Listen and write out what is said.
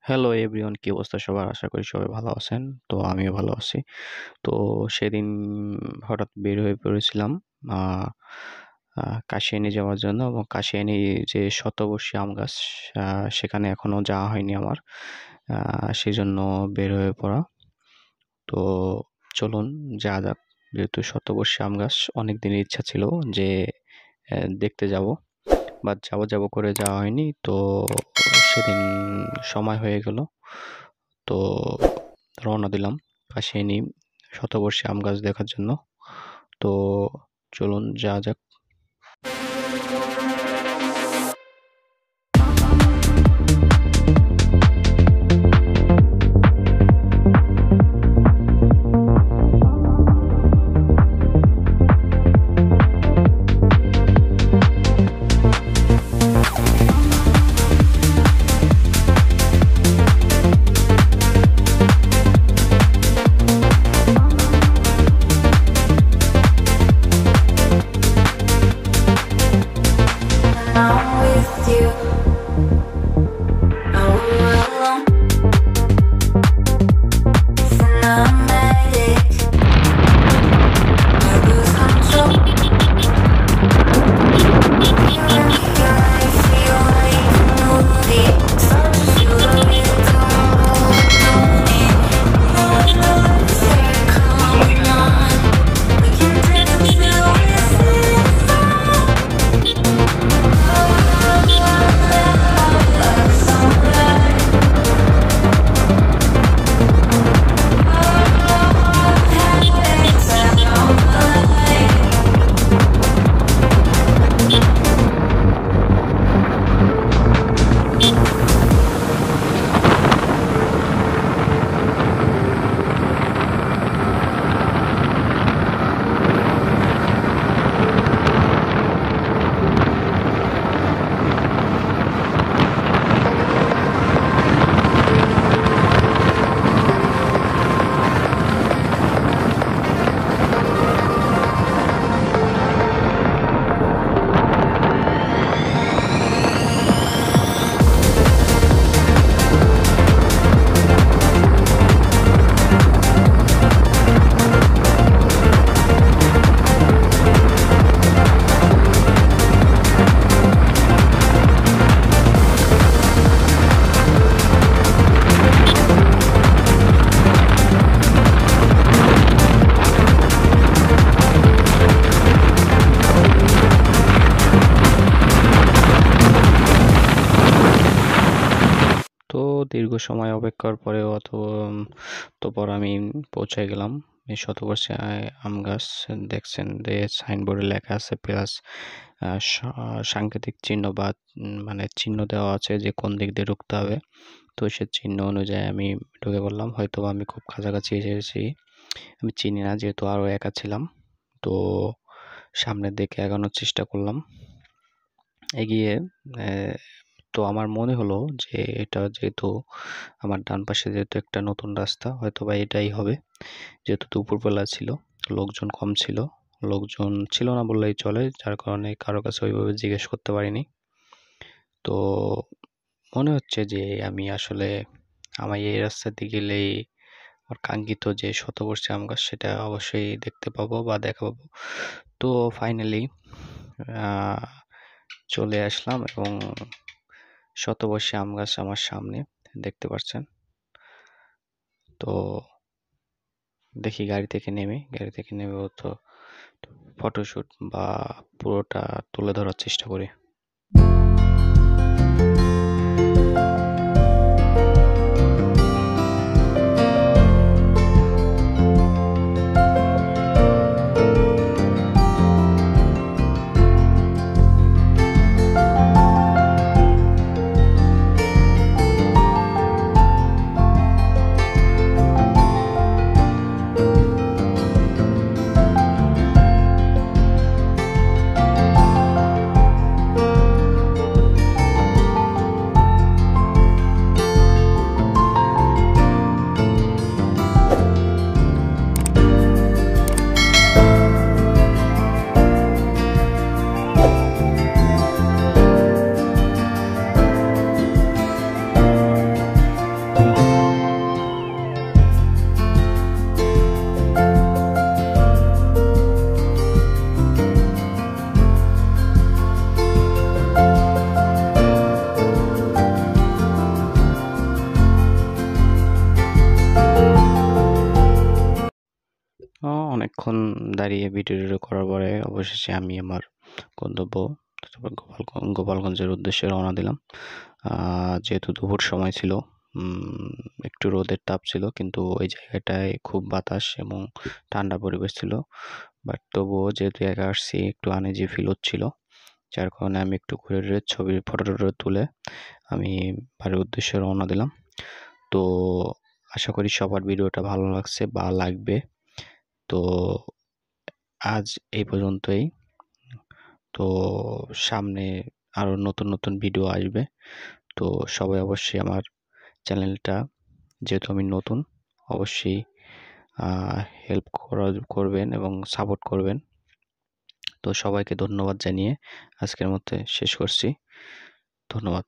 Hello everyone, কি অবস্থা সবার? আশা করি সবাই ভালো আছেন। তো আমিও ভালো আছি। তো সেদিন হঠাৎ বের হয়ে পড়েছিলাম আ আ কাশিয়ানী যাওয়ার জন্য, এবং কাশিয়ানী যে শতবর্ষী আম গাছ, আ সেখানে এখনো যাওয়া হয়নি আমার। আ সেজন্য বের হয়ে পড়া। তো চলুন যাওয়া যাক। যেহেতু শতবর্ষী আম গাছ, অনেক দিনের ইচ্ছা ছিল যে দেখতে যাবো। বাট যাবো করে যাওয়া হয়নি। তো সেদিন সময় হয়ে গেল। তো রওনা দিলাম কাশিয়ানী শতবর্ষী আম গাছ দেখার জন্য। তো চলুন যাওয়া যাক। I'm with you. I will alone. Cinematic. I lose control. I feel like a movie. Start to feel the rhythm moving. Come on. We can dance till we তো দীর্ঘ সময় অপেক্ষার পরেও অতঃপর আমি পৌঁছে গেলাম এই শতবর্ষী আম গাছ। দেখছেন যে সাইনবোর্ডে লেখা আছে, প্লাস সাংকেতিক চিহ্ন বা মানে চিহ্ন দেওয়া আছে যে কোন দিক দিয়ে ঢুকতে হবে। তো সে চিহ্ন অনুযায়ী আমি ঢুকে পড়লাম। হয়তো আমি খুব কাছাকাছি এসেছি, আমি চিনি না, যেহেতু আরও একা ছিলাম। তো সামনের দিকে এগোনোর চেষ্টা করলাম। এগিয়ে তো আমার মনে হলো যে এটা যেহেতু আমার ডান পাশে যেহেতু একটা নতুন রাস্তা, হয়তোবা এটাই হবে। যেহেতু দুপুরবেলা ছিল, লোকজন কম ছিল, লোকজন ছিল না বললেই চলে, যার কারণে কারো কাছে ওইভাবে জিজ্ঞেস করতে পারিনি। তো মনে হচ্ছে যে আমি আসলে আমার এই রাস্তা দিয়ে গেলেই আমার কাঙ্ক্ষিত যে শতবর্ষী আম গাছ সেটা অবশ্যই দেখতে পাবো বা দেখা পাবো। তো ফাইনালি চলে আসলাম, এবং শতবর্ষী আম গাছ আমার সামনে দেখতে পাচ্ছেন। তো দেখি গাড়ি থেকে নেমে তো ফটোশুট বা পুরোটা তুলে ধরার চেষ্টা করি। অনেকক্ষণ দাঁড়িয়ে ভিডিও করার পরে অবশেষে আমি আমার গন্তব্য গোপালগঞ্জের উদ্দেশ্যে রওনা দিলাম। যেহেতু দুপুর সময় ছিল, একটু রোদের তাপ ছিল, কিন্তু ওই জায়গাটায় খুব বাতাস এবং ঠান্ডা পরিবেশ ছিল। বাট তবুও যেহেতু একা আসছি, একটু আনইজি ফিল হচ্ছিল, যার কারণে আমি একটু ঘুরে ঘুরে ফটো তুলে আমি বাড়ির উদ্দেশ্যে রওনা দিলাম। তো আশা করি সবার ভিডিওটা ভালো লাগছে বা লাগবে। তো আজ এই পর্যন্তই। তো সামনে আরও নতুন নতুন ভিডিও আসবে। তো সবাই অবশ্যই আমার চ্যানেলটা, যেহেতু আমি নতুন, অবশ্যই হেল্প করবেন এবং সাপোর্ট করবেন। তো সবাইকে ধন্যবাদ জানিয়ে আজকের মধ্যে শেষ করছি। ধন্যবাদ।